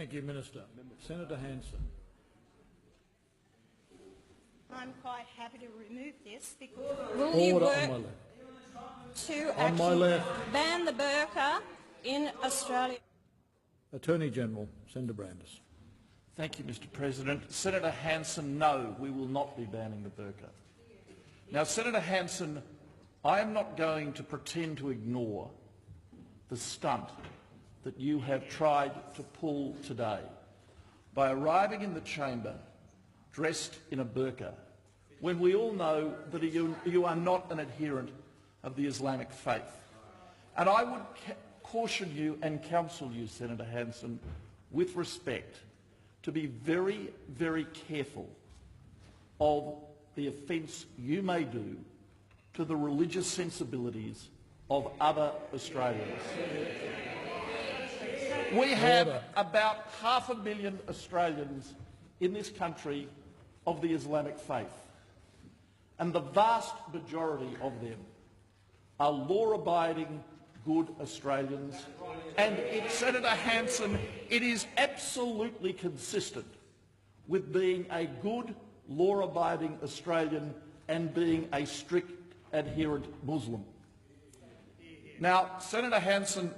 Thank you, Minister. Senator Hanson. I'm quite happy to remove this because will you Order work on my left. to On my actually left. ban the burqa in Australia? Attorney General, Senator Brandis. Thank you, Mr. President. Senator Hanson, no, we will not be banning the burqa. Now, Senator Hanson, I am not going to pretend to ignore the stunt that you have tried to pull today by arriving in the chamber dressed in a burqa when we all know that you are not an adherent of the Islamic faith. And I would caution you and counsel you, Senator Hanson, with respect, to be very, very careful of the offence you may do to the religious sensibilities of other Australians. We have about 500,000 Australians in this country of the Islamic faith, and the vast majority of them are law-abiding, good Australians, and Senator Hanson, it is absolutely consistent with being a good, law-abiding Australian and being a strict adherent Muslim. Now, Senator Hanson,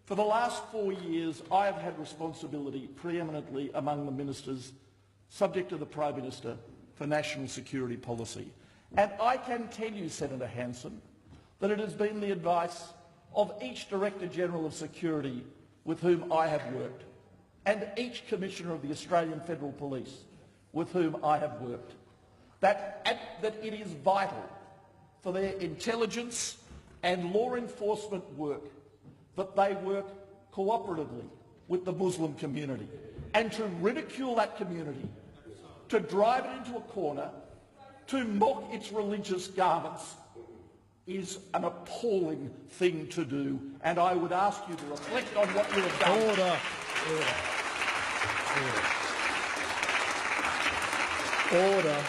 for the last 4 years, I have had responsibility preeminently among the ministers subject to the Prime Minister for National Security Policy. And I can tell you, Senator Hanson, that it has been the advice of each Director General of Security with whom I have worked, and each Commissioner of the Australian Federal Police with whom I have worked, that it is vital for their intelligence and law enforcement work that they work cooperatively with the Muslim community. And to ridicule that community, to drive it into a corner, to mock its religious garments, is an appalling thing to do, and I would ask you to reflect on what you have done. Order. Order. Order.